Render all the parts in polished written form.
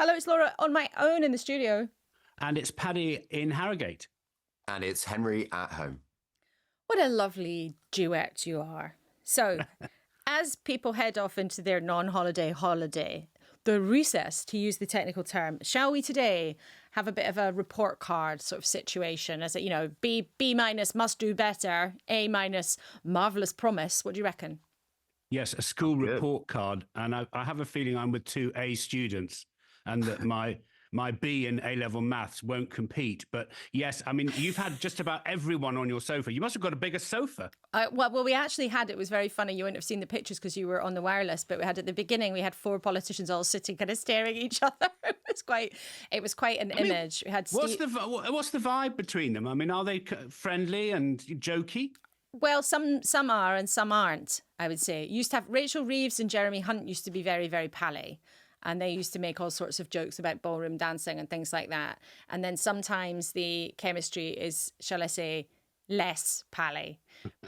Hello, it's Laura on my own in the studio. And it's Paddy in Harrogate. And it's Henry at home. What a lovely duet you are. So, as people head off into their non-holiday holiday, the recess, to use the technical term, shall we today have a bit of a report card sort of situation? As B minus must do better, A minus marvellous promise. What do you reckon? Yes, a school report card. And I have a feeling I'm with two A students and that my B in A-level maths won't compete. But yes, I mean, you've had just about everyone on your sofa. You must have got a bigger sofa. Well, we actually had, it was very funny. You wouldn't have seen the pictures because you were on the wireless, but we had at the beginning, we had four politicians all sitting kind of staring at each other. It was quite an image. We had what's the vibe between them? I mean, are they friendly and jokey? Well, some are and some aren't, I would say. Used to have Rachel Reeves and Jeremy Hunt used to be very, very pally. And they used to make all sorts of jokes about ballroom dancing and things like that. And then sometimes the chemistry is, shall I say, less pally.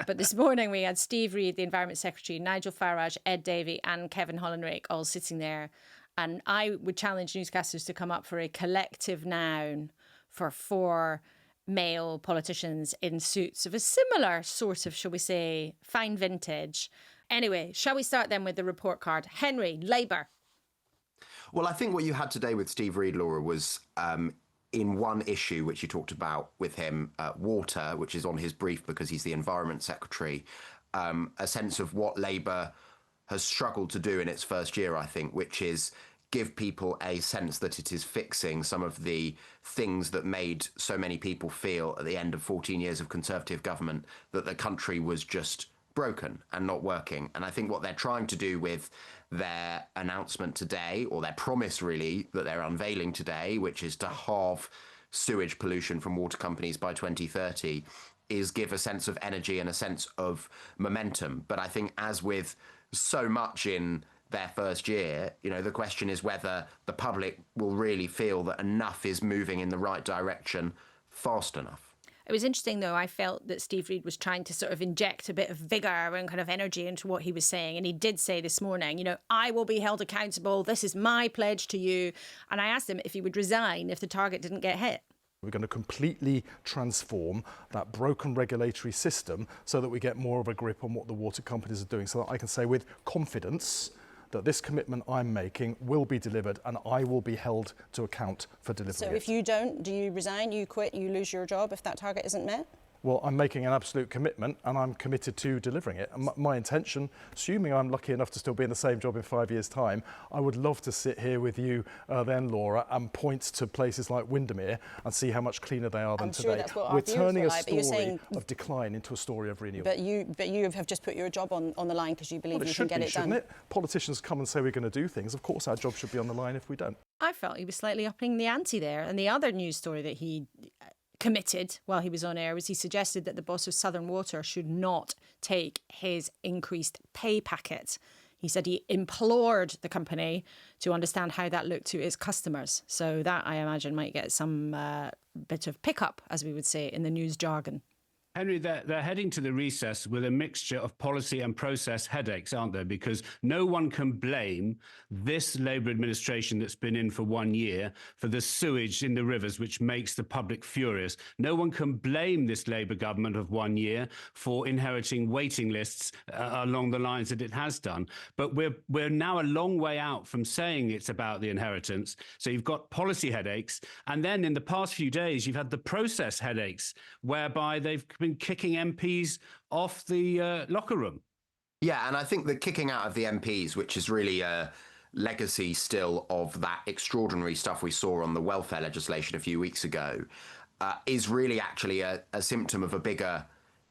But this morning we had Steve Reid, the Environment Secretary, Nigel Farage, Ed Davey and Kevin Hollinrake all sitting there. And I would challenge newscasters to come up for a collective noun for four male politicians in suits of a similar sort of, shall we say, fine vintage. Anyway, shall we start then with the report card? Henry, Labour. Well, I think what you had today with Steve Reid, Laura, was in one issue, which you talked about with him, water, which is on his brief because he's the Environment Secretary, a sense of what Labour has struggled to do in its first year, I think, which is give people a sense that it is fixing some of the things that made so many people feel at the end of 14 years of Conservative government that the country was just broken and not working. And I think what they're trying to do with their announcement today, or their promise really, that they're unveiling today, which is to halve sewage pollution from water companies by 2030, is give a sense of energy and a sense of momentum. But I think as with so much in their first year, the question is whether the public will really feel that enough is moving in the right direction fast enough. It was interesting, though. I felt that Steve Reid was trying to sort of inject a bit of vigour and kind of energy into what he was saying. And he did say this morning, I will be held accountable. This is my pledge to you. And I asked him if he would resign if the target didn't get hit. We're going to completely transform that broken regulatory system so that we get more of a grip on what the water companies are doing, so that I can say with confidence that this commitment I'm making will be delivered and I will be held to account for delivering it. So if you don't, do you resign, you quit, you lose your job if that target isn't met? Well, I'm making an absolute commitment and I'm committed to delivering it. And my intention, assuming I'm lucky enough to still be in the same job in 5 years' time, I would love to sit here with you then, Laura, and point to places like Windermere and see how much cleaner they are than today. Sure that's what We're turning a like, story of decline into a story of renewal. But you have just put your job on the line because you believe you can get it done. Shouldn't it? Politicians come and say we're going to do things. Of course our job should be on the line if we don't. I felt he was slightly upping the ante there. And the other news story that he committed while he was on air was he suggested that the boss of Southern Water should not take his increased pay packet. He said he implored the company to understand how that looked to its customers. So that, I imagine, might get some bit of pickup, as we would say in the news jargon. Henry, they're heading to the recess with a mixture of policy and process headaches, aren't there? Because no one can blame this Labour administration that's been in for 1 year for the sewage in the rivers, which makes the public furious. No one can blame this Labour government of 1 year for inheriting waiting lists along the lines that it has done. But we're now a long way out from saying it's about the inheritance. So you've got policy headaches. And then in the past few days, you've had the process headaches, whereby they've been kicking MPs off the locker room. Yeah, and I think the kicking out of the MPs, which is really a legacy still of that extraordinary stuff we saw on the welfare legislation a few weeks ago, is really actually a symptom of a bigger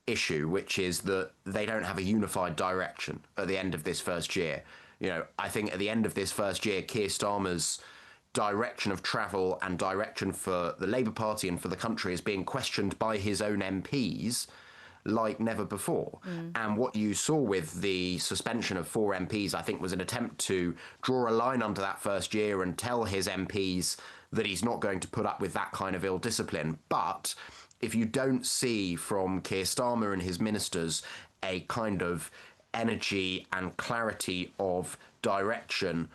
issue, which is that they don't have a unified direction at the end of this first year. I think at the end of this first year, Keir Starmer's direction of travel and direction for the Labour Party and for the country is being questioned by his own MPs like never before. And what you saw with the suspension of 4 MPs, I think, was an attempt to draw a line under that first year and tell his MPs that he's not going to put up with that kind of ill discipline. But if you don't see from Keir Starmer and his ministers a kind of energy and clarity of direction,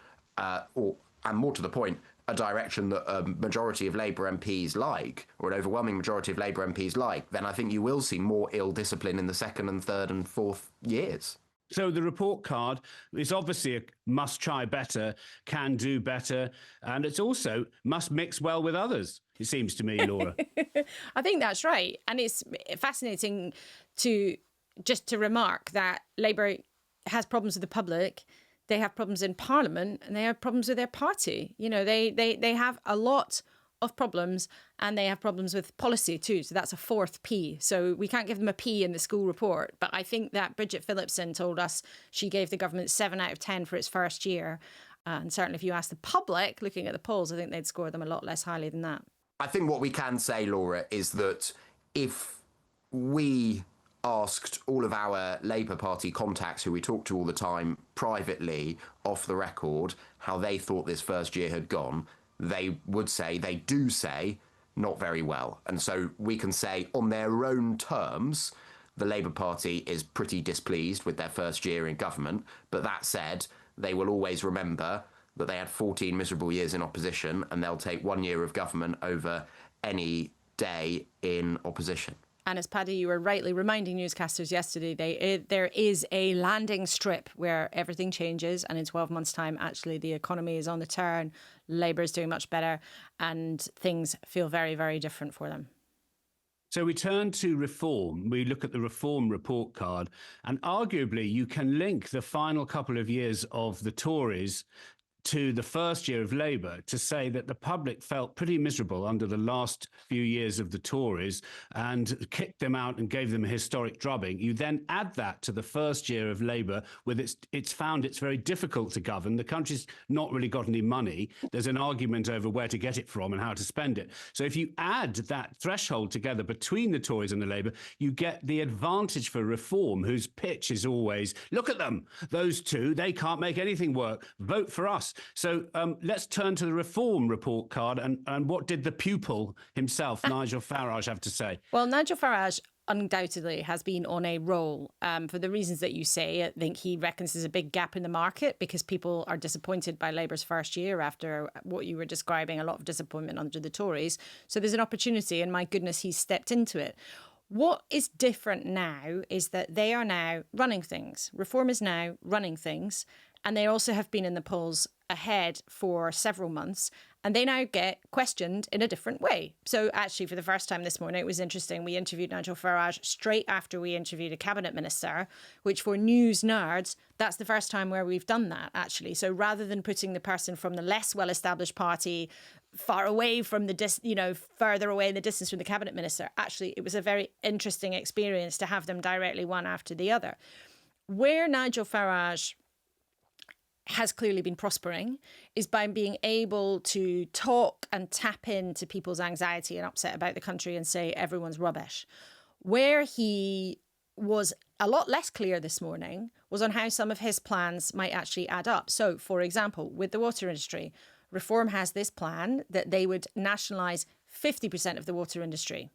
and more to the point, a direction that a majority of Labour MPs like, or an overwhelming majority of Labour MPs like, then I think you will see more ill discipline in the second and third and fourth years. So the report card is obviously a must try better, can do better, and it's also must mix well with others, it seems to me, Laura. I think that's right. And it's fascinating to remark that Labour has problems with the public, they have problems in Parliament, and they have problems with their party. You know, they have a lot of problems, and they have problems with policy too. So that's a fourth P. So we can't give them a P in the school report. But I think that Bridget Phillipson told us she gave the government 7 out of 10 for its first year. And certainly if you ask the public, looking at the polls, I think they'd score them a lot less highly than that. I think what we can say, Laura, is that if we asked all of our Labour Party contacts who we talk to all the time privately, off the record, how they thought this first year had gone, they do say, not very well. And so we can say, on their own terms, the Labour Party is pretty displeased with their first year in government. But that said, they will always remember that they had 14 miserable years in opposition, and they'll take 1 year of government over any day in opposition. And as Paddy, you were rightly reminding newscasters yesterday, there is a landing strip where everything changes, and in 12 months' time, actually, the economy is on the turn, Labour is doing much better, and things feel very, very different for them. So we turn to reform. We look at the reform report card, and arguably you can link the final couple of years of the Tories to the first year of Labour to say that the public felt pretty miserable under the last few years of the Tories and kicked them out and gave them a historic drubbing. You then add that to the first year of Labour, with it's found it's very difficult to govern. The country's not really got any money. There's an argument over where to get it from and how to spend it. So if you add that threshold together between the Tories and the Labour, you get the advantage for reform, whose pitch is always, look at them, those two, they can't make anything work, vote for us. So let's turn to the reform report card and what did the pupil himself, Nigel Farage, have to say? Well, Nigel Farage undoubtedly has been on a roll for the reasons that you say. I think he reckons there's a big gap in the market because people are disappointed by Labour's first year after what you were describing, a lot of disappointment under the Tories. So there's an opportunity, and my goodness, he's stepped into it. What is different now is that they are now running things. Reform is now running things. And they also have been in the polls ahead for several months, and they now get questioned in a different way. So actually, for the first time this morning, it was interesting. We interviewed Nigel Farage straight after we interviewed a cabinet minister, which for news nerds, that's the first time where we've done that, actually. So rather than putting the person from the less well-established party far away from the, further away in the distance from the cabinet minister, actually, it was a very interesting experience to have them directly one after the other. Where Nigel Farage has clearly been prospering is by being able to talk and tap into people's anxiety and upset about the country and say everyone's rubbish. Where he was a lot less clear this morning was on how some of his plans might actually add up. So, for example, with the water industry, Reform has this plan that they would nationalise 50% of the water industry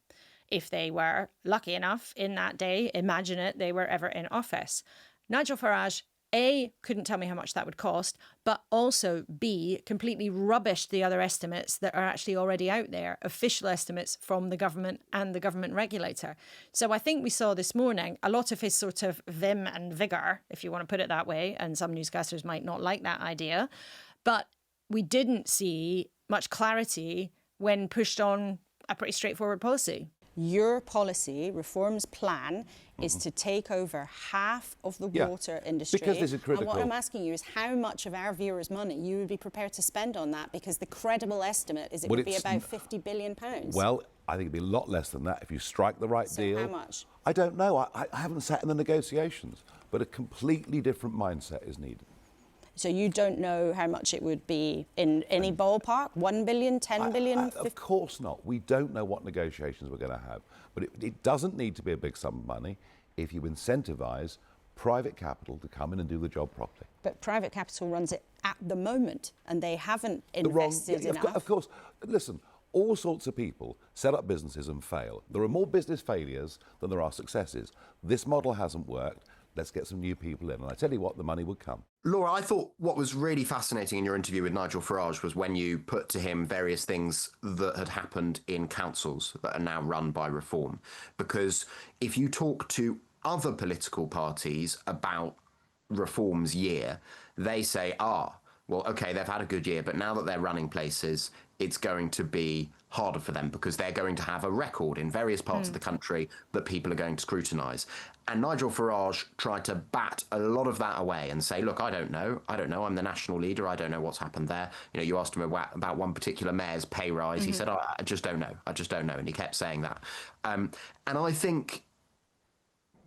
if they were lucky enough in that day, imagine it, they were ever in office. Nigel Farage A, couldn't tell me how much that would cost, but also B, completely rubbished the other estimates that are actually already out there, official estimates from the government and the government regulator. So I think we saw this morning a lot of his sort of vim and vigour, if you want to put it that way, and some newscasters might not like that idea, but we didn't see much clarity when pushed on a pretty straightforward policy. Your policy, Reform's plan, is to take over half of the water industry. Because this is critical. And what I'm asking you is how much of our viewers' money you would be prepared to spend on that, because the credible estimate is it would be about £50 billion. Well, I think it'd be a lot less than that if you strike the right deal. So how much? I don't know. I haven't sat in the negotiations, but a completely different mindset is needed. So you don't know how much it would be in any ballpark? 1 billion, 10 billion? Of course not. We don't know what negotiations we're going to have. But it doesn't need to be a big sum of money if you incentivise private capital to come in and do the job properly. But private capital runs it at the moment, and they haven't invested enough. Of course. Listen, all sorts of people set up businesses and fail. There are more business failures than there are successes. This model hasn't worked. let's get some new people in. And I tell you what, the money would come. Laura, I thought what was really fascinating in your interview with Nigel Farage was when you put to him various things that had happened in councils that are now run by Reform. Because if you talk to other political parties about Reform's year, they say, well, okay, they've had a good year, but now that they're running places, it's going to be harder for them because they're going to have a record in various parts of the country that people are going to scrutinise. And Nigel Farage tried to bat a lot of that away and say, look, I don't know. I'm the national leader. I don't know what's happened there. You know, you asked him about one particular mayor's pay rise. He said, I just don't know. I just don't know. And he kept saying that. And I think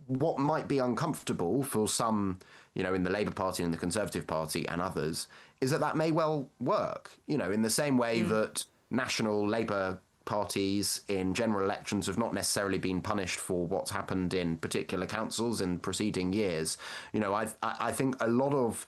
what might be uncomfortable for some, you know, in the Labour Party and the Conservative Party and others, is that may well work, you know, in the same way that national Labour parties in general elections have not necessarily been punished for what's happened in particular councils in preceding years. You know, I think a lot of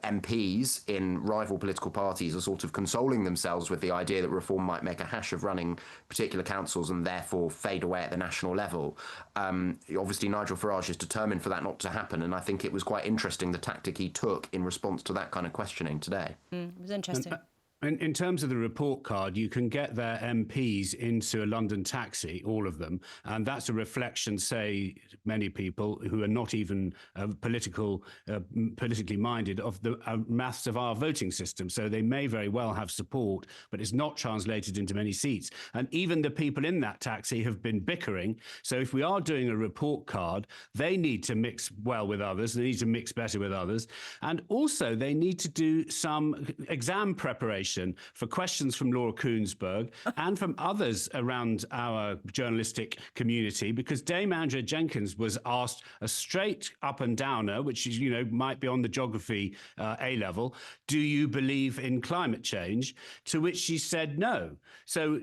MPs in rival political parties are sort of consoling themselves with the idea that Reform might make a hash of running particular councils and therefore fade away at the national level. Obviously, Nigel Farage is determined for that not to happen, and I think it was quite interesting the tactic he took in response to that kind of questioning today. It was interesting. In terms of the report card, you can get their MPs into a London taxi, all of them, and that's a reflection, say, many people who are not even politically minded of the maths of our voting system. So they may very well have support, but it's not translated into many seats. And even the people in that taxi have been bickering. So if we are doing a report card, they need to mix well with others. They need to mix better with others. And also they need to do some exam preparation for questions from Laura Koonsberg and from others around our journalistic community, because Dame Andrea Jenkins was asked a straight up and downer, which is, you know, might be on the geography A level. Do you believe in climate change? To which she said no. So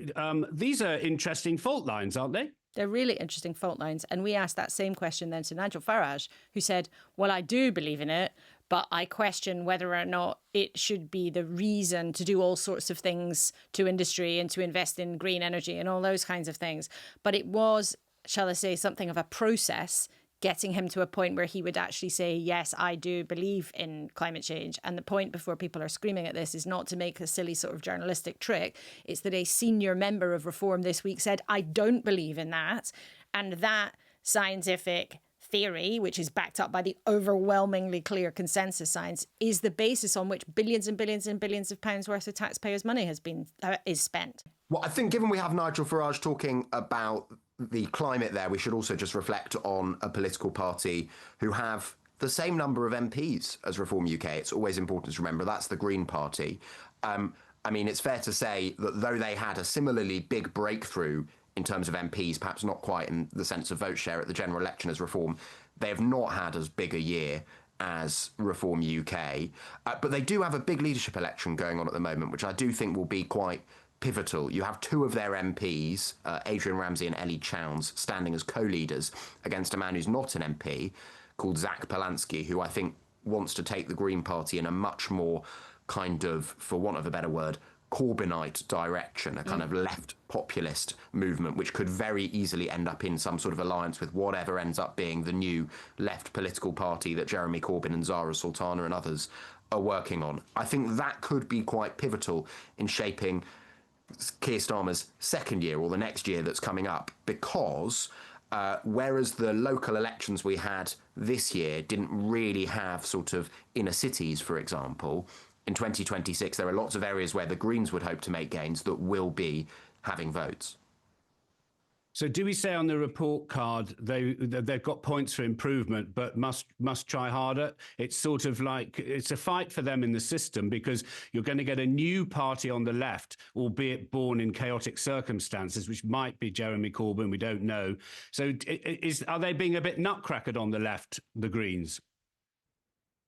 these are interesting fault lines, aren't they? They're really interesting fault lines. And we asked that same question then to Nigel Farage, who said, well, I do believe in it, but I question whether or not it should be the reason to do all sorts of things to industry and to invest in green energy and all those kinds of things. But it was, shall I say, something of a process getting him to a point where he would actually say, yes, I do believe in climate change. And the point before people are screaming at this is not to make a silly sort of journalistic trick. It's that a senior member of Reform this week said, I don't believe in that. And that scientific theory, which is backed up by the overwhelmingly clear consensus science, is the basis on which billions and billions and billions of pounds worth of taxpayers' money is spent. Well, I think given we have Nigel Farage talking about the climate there, we should also just reflect on a political party who have the same number of MPs as Reform UK. It's always important to remember that's the Green Party. I mean, it's fair to say that though they had a similarly big breakthrough in terms of MPs, perhaps not quite in the sense of vote share at the general election as Reform, they have not had as big a year as Reform UK. But they do have a big leadership election going on at the moment, which I do think will be quite pivotal. You have two of their MPs, Adrian Ramsey and Ellie Chounds, standing as co-leaders against a man who's not an MP, called Zach Polansky, who I think wants to take the Green Party in a much more kind of, for want of a better word, Corbynite direction, a kind of left populist movement, which could very easily end up in some sort of alliance with whatever ends up being the new left political party that Jeremy Corbyn and Zara Sultana and others are working on. I think that could be quite pivotal in shaping Keir Starmer's second year or the next year that's coming up, because whereas the local elections we had this year didn't really have sort of inner cities, for example, in 2026, there are lots of areas where the Greens would hope to make gains that will be having votes. So do we say on the report card they've got points for improvement, but must try harder? It's sort of like it's a fight for them in the system, because you're going to get a new party on the left, albeit born in chaotic circumstances, which might be Jeremy Corbyn. We don't know. So are they being a bit nutcrackered on the left, the Greens?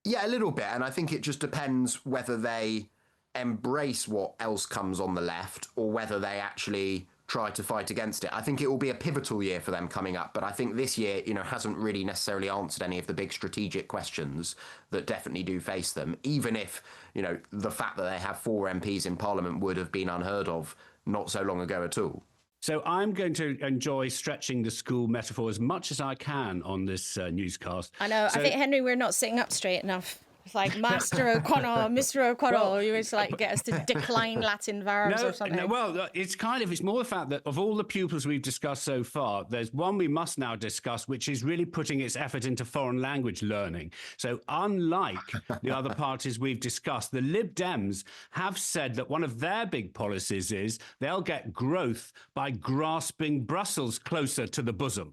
Yeah, a little bit. And I think it just depends whether they embrace what else comes on the left or whether they actually try to fight against it. I think it will be a pivotal year for them coming up, but I think this year, hasn't really necessarily answered any of the big strategic questions that definitely do face them, even if, the fact that they have 4 MPs in Parliament would have been unheard of not so long ago at all. So I'm going to enjoy stretching the school metaphor as much as I can on this newscast. I know. So, I think, Henry, we're not sitting up straight enough. It's like Master O'Connell, Mr. O'Connell. Well, You just like get us to decline Latin verbs or something. No, well, it's more the fact that of all the pupils we've discussed so far, there's one we must now discuss, which is really putting its effort into foreign language learning. So unlike the other parties we've discussed, the Lib Dems have said that one of their big policies is they'll get growth by grasping Brussels closer to the bosom.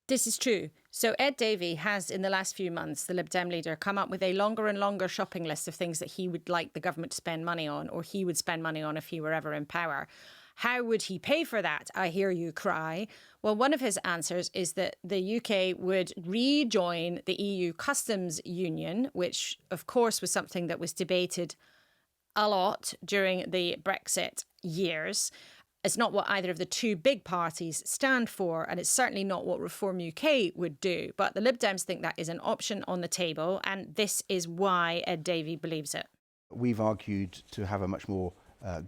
This is true. So Ed Davey has, in the last few months, the Lib Dem leader, come up with a longer and longer shopping list of things that he would like the government to spend money on, or he would spend money on if he were ever in power. How would he pay for that? I hear you cry. Well, one of his answers is that the UK would rejoin the EU customs union, which, of course, was something that was debated a lot during the Brexit years. It's not what either of the two big parties stand for, and it's certainly not what Reform UK would do. But the Lib Dems think that is an option on the table, and this is why Ed Davey believes it. We've argued to have a much more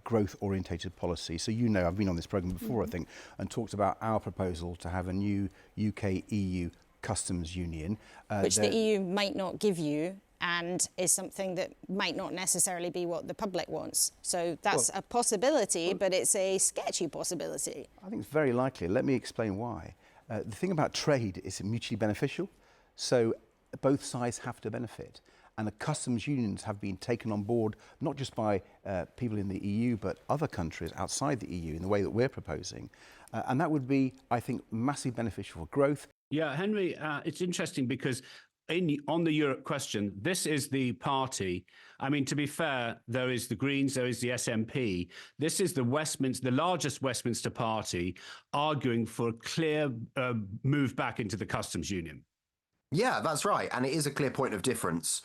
growth-orientated policy. So I've been on this programme before, I think, and talked about our proposal to have a new UK-EU customs union. Which the EU might not give you, and is something that might not necessarily be what the public wants. So that's a possibility, but it's a sketchy possibility. I think it's very likely. Let me explain why. The thing about trade is mutually beneficial, so both sides have to benefit. And the customs unions have been taken on board, not just by people in the EU, but other countries outside the EU in the way that we're proposing. And that would be, I think, massively beneficial for growth. Yeah, Henry, it's interesting because on the Europe question, this is the party. I mean, to be fair, there is the Greens, there is the SNP. This is the largest Westminster party arguing for a clear move back into the customs union. Yeah, that's right. And it is a clear point of difference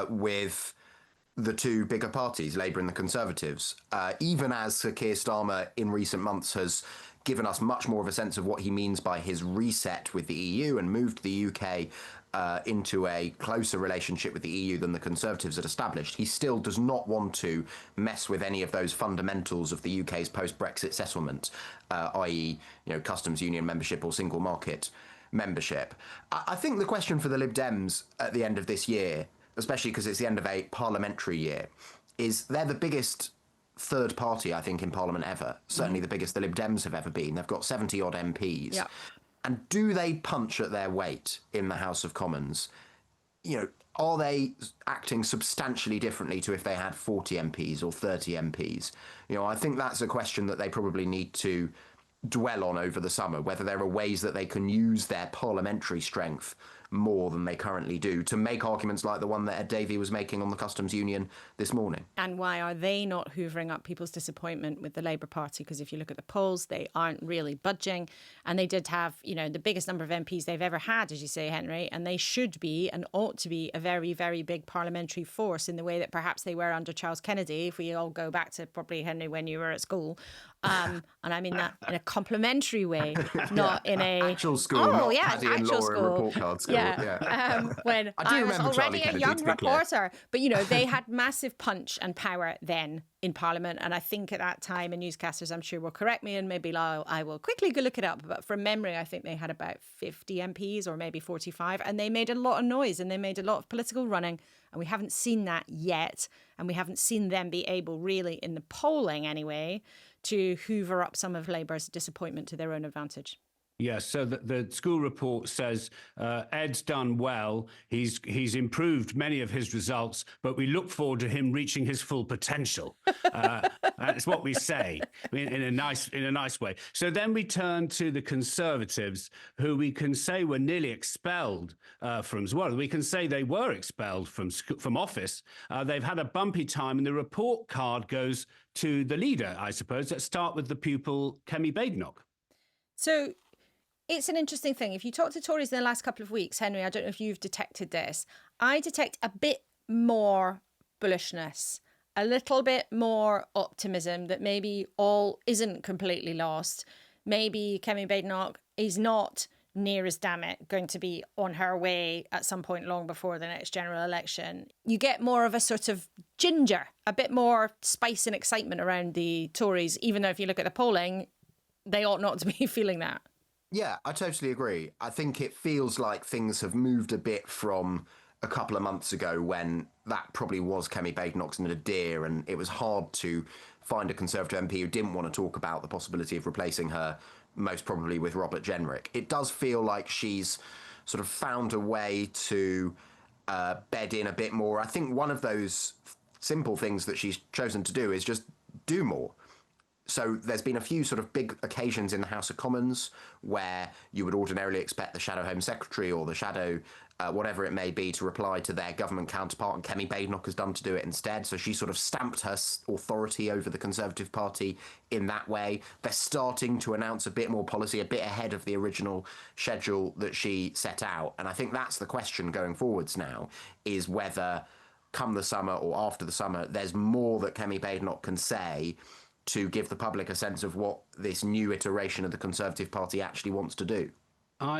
with the two bigger parties, Labour and the Conservatives. Even as Sir Keir Starmer in recent months has given us much more of a sense of what he means by his reset with the EU and moved the UK into a closer relationship with the EU than the Conservatives had established, he still does not want to mess with any of those fundamentals of the UK's post-Brexit settlement, i.e., customs union membership or single market membership. I think the question for the Lib Dems at the end of this year, especially because it's the end of a parliamentary year, is they're the biggest third party, I think, in Parliament ever. Certainly the biggest the Lib Dems have ever been. They've got 70-odd MPs. Yeah. And do they punch at their weight in the House of Commons? Are they acting substantially differently to if they had 40 MPs or 30 MPs? I think that's a question that they probably need to dwell on over the summer, whether there are ways that they can use their parliamentary strength more than they currently do to make arguments like the one that Ed Davey was making on the customs union this morning. And why are they not hoovering up people's disappointment with the Labour Party? Because if you look at the polls, they aren't really budging. And they did have, the biggest number of MPs they've ever had, as you say, Henry. And they should be and ought to be a very, very big parliamentary force in the way that perhaps they were under Charles Kennedy, if we all go back to probably, Henry, when you were at school. And I mean that in a complimentary way, not in a actual school. Oh, yeah, Paddy and actual Laura school. report card school. Yeah. When I was already a young reporter, but they had massive punch and power then in Parliament, and I think at that time, and newscasters, I'm sure, will correct me, and maybe I will quickly go look it up. But from memory, I think they had about 50 MPs or maybe 45, and they made a lot of noise and they made a lot of political running. And we haven't seen that yet, and we haven't seen them be able, really, in the polling anyway, to hoover up some of Labour's disappointment to their own advantage. Yes, so the school report says Ed's done well. He's improved many of his results, but we look forward to him reaching his full potential. That's what we say in a nice way. So then we turn to the Conservatives, who we can say were nearly expelled from as well. We can say they were expelled from office. They've had a bumpy time, and the report card goes to the leader, I suppose. Let's start with the pupil, Kemi Badenoch. So it's an interesting thing. If you talk to Tories in the last couple of weeks, Henry, I don't know if you've detected this. I detect a bit more bullishness, a little bit more optimism that maybe all isn't completely lost. Maybe Kemi Badenoch is not near as damn it going to be on her way at some point long before the next general election. You get more of a sort of ginger, a bit more spice and excitement around the Tories, even though if you look at the polling, they ought not to be feeling that. Yeah, I totally agree. I think it feels like things have moved a bit from a couple of months ago when that probably was Kemi Badenoch's nadir, and it was hard to find a Conservative MP who didn't want to talk about the possibility of replacing her, most probably with Robert Jenrick. It does feel like she's sort of found a way to bed in a bit more. I think one of those simple things that she's chosen to do is just do more. So there's been a few sort of big occasions in the House of Commons where you would ordinarily expect the Shadow Home Secretary or the Shadow whatever it may be to reply to their government counterpart, and Kemi Badenoch has done to do it instead. So she sort of stamped her authority over the Conservative Party in that way. They're starting to announce a bit more policy, a bit ahead of the original schedule that she set out. And I think that's the question going forwards now, is whether come the summer or after the summer, there's more that Kemi Badenoch can say to give the public a sense of what this new iteration of the Conservative Party actually wants to do.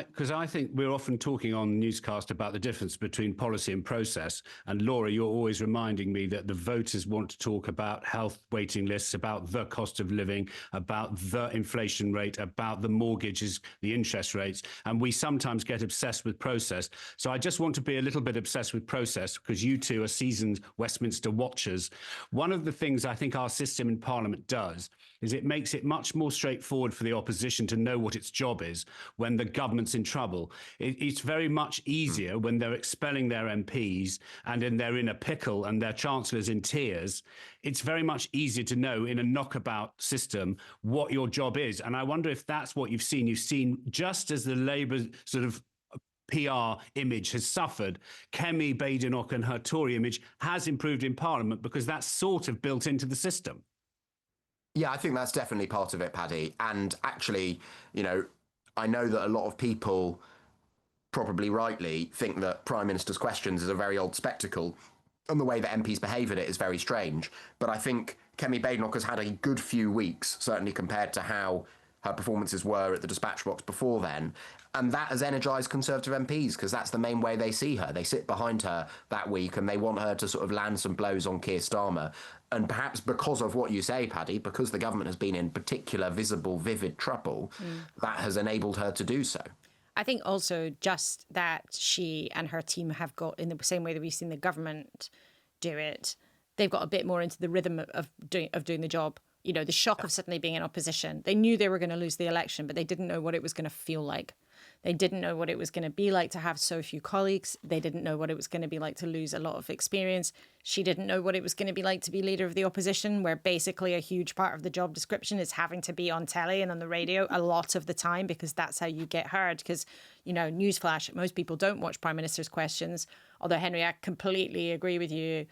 Because I think we're often talking on Newscast about the difference between policy and process. And Laura, you're always reminding me that the voters want to talk about health waiting lists, about the cost of living, about the inflation rate, about the mortgages, the interest rates. And we sometimes get obsessed with process. So I just want to be a little bit obsessed with process because you two are seasoned Westminster watchers. One of the things I think our system in Parliament does is it makes it much more straightforward for the opposition to know what its job is when the government's in trouble. It's very much easier when they're expelling their MPs and then they're in a pickle and their chancellor's in tears. It's very much easier to know in a knockabout system what your job is. And I wonder if that's what you've seen. You've seen just as the Labour sort of PR image has suffered, Kemi Badenoch and her Tory image has improved in Parliament because that's sort of built into the system. Yeah, I think that's definitely part of it, Paddy. And actually, you know, I know that a lot of people, probably rightly, think that Prime Minister's questions is a very old spectacle, and the way that MPs behave at it is very strange. But I think Kemi Badenoch has had a good few weeks, certainly compared to how her performances were at the dispatch box before then. And that has energised Conservative MPs because that's the main way they see her. They sit behind her that week and they want her to sort of land some blows on Keir Starmer. And perhaps because of what you say, Paddy, because the government has been in particular visible, vivid trouble, that has enabled her to do so. I think also just that she and her team have got, in the same way that we've seen the government do it, they've got a bit more into the rhythm of doing the job. You know, the shock of suddenly being in opposition. They knew they were going to lose the election, but they didn't know what it was going to feel like. They didn't know what it was going to be like to have so few colleagues. They didn't know what it was going to be like to lose a lot of experience. She didn't know what it was going to be like to be leader of the opposition, where basically a huge part of the job description is having to be on telly and on the radio a lot of the time, because that's how you get heard. Because, you know, newsflash, most people don't watch Prime Minister's questions. Although, Henry, I completely agree with you.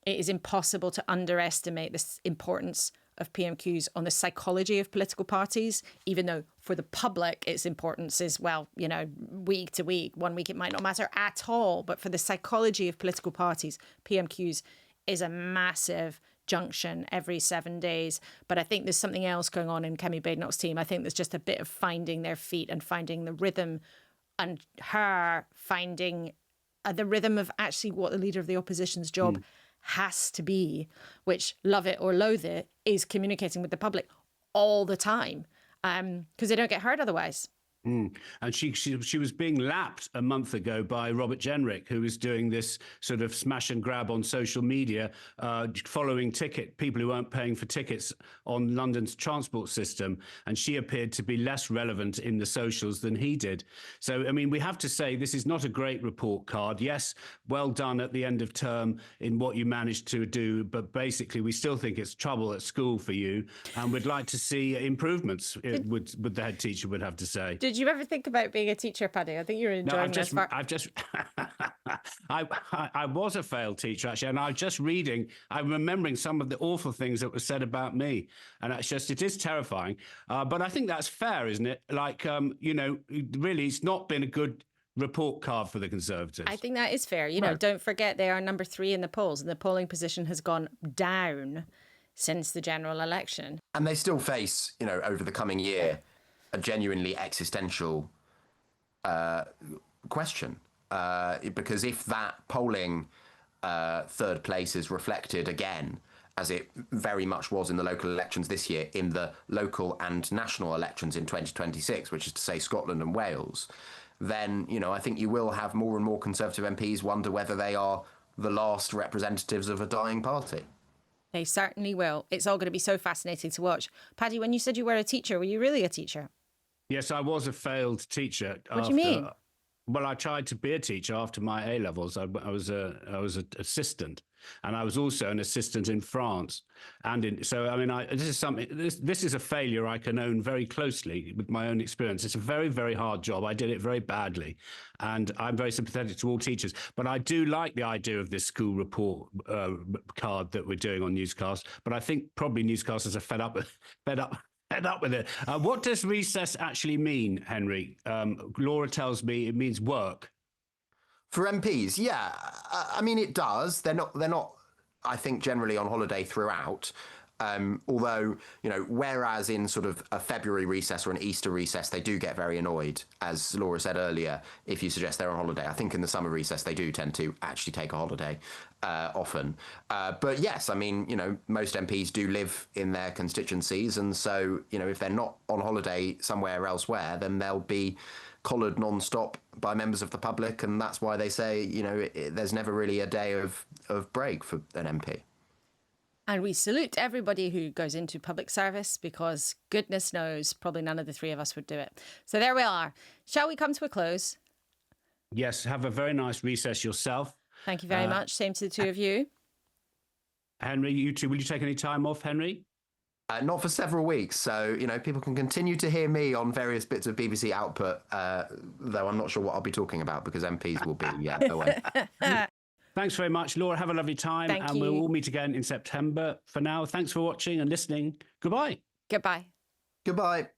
It is impossible to underestimate the importance of PMQs on the psychology of political parties, even though for the public its importance is, well, you know, week to week. 1 week it might not matter at all, but for the psychology of political parties, PMQs is a massive junction every 7 days. But I think there's something else going on in Kemi Badenoch's team. I think there's just a bit of finding their feet and finding the rhythm, and her finding the rhythm of actually what the leader of the opposition's job has to be, which, love it or loathe it, is communicating with the public all the time, because they don't get heard otherwise. And she was being lapped a month ago by Robert Jenrick, who was doing this sort of smash and grab on social media, following people who weren't paying for tickets on London's transport system. And she appeared to be less relevant in the socials than he did. So, I mean, we have to say this is not a great report card. Yes, well done at the end of term in what you managed to do. But basically, we still think it's trouble at school for you. And we'd like to see improvements, would the head teacher would have to say. Did you ever think about being a teacher, Paddy? I think you're enjoying this part. I was a failed teacher, actually, and I'm remembering some of the awful things that were said about me. And it is terrifying. But I think that's fair, isn't it? Like, you know, really, it's not been a good report card for the Conservatives. I think that is fair. You know, don't forget they are number 3 in the polls, and the polling position has gone down since the general election. And they still face, you know, over the coming year, a genuinely existential question. Because if that polling third place is reflected again, as it very much was in the local elections this year, in the local and national elections in 2026, which is to say Scotland and Wales, then, I think you will have more and more Conservative MPs wonder whether they are the last representatives of a dying party. They certainly will. It's all going to be so fascinating to watch. Paddy, when you said you were a teacher, were you really a teacher? Yes, I was a failed teacher. What do you mean? Well, I tried to be a teacher after my A levels. I was an assistant, and I was also an assistant in France. This is something. This is a failure I can own very closely with my own experience. It's a very, very hard job. I did it very badly, and I'm very sympathetic to all teachers. But I do like the idea of this school report card that we're doing on Newscast. But I think probably newscasters are fed up with it. What does recess actually mean, Henry? Laura tells me it means work. For MPs, yeah. I mean, it does. They're not, I think, generally on holiday throughout. Although, whereas in sort of a February recess or an Easter recess, they do get very annoyed, as Laura said earlier, if you suggest they're on holiday. I think in the summer recess, they do tend to actually take a holiday often. But yes, I mean, most MPs do live in their constituencies. And so, if they're not on holiday somewhere elsewhere, then they'll be collared non-stop by members of the public. And that's why they say, there's never really a day of break for an MP. And we salute everybody who goes into public service, because goodness knows, probably none of the three of us would do it. So there we are. Shall we come to a close? Yes, have a very nice recess yourself. Thank you very much. Same to the two of you. Henry, you too. Will you take any time off, Henry? Not for several weeks. So, people can continue to hear me on various bits of BBC output, though I'm not sure what I'll be talking about because MPs will be away. Thanks very much, Laura. Have a lovely time. Thank you. We'll all meet again in September. For now, thanks for watching and listening. Goodbye. Goodbye. Goodbye.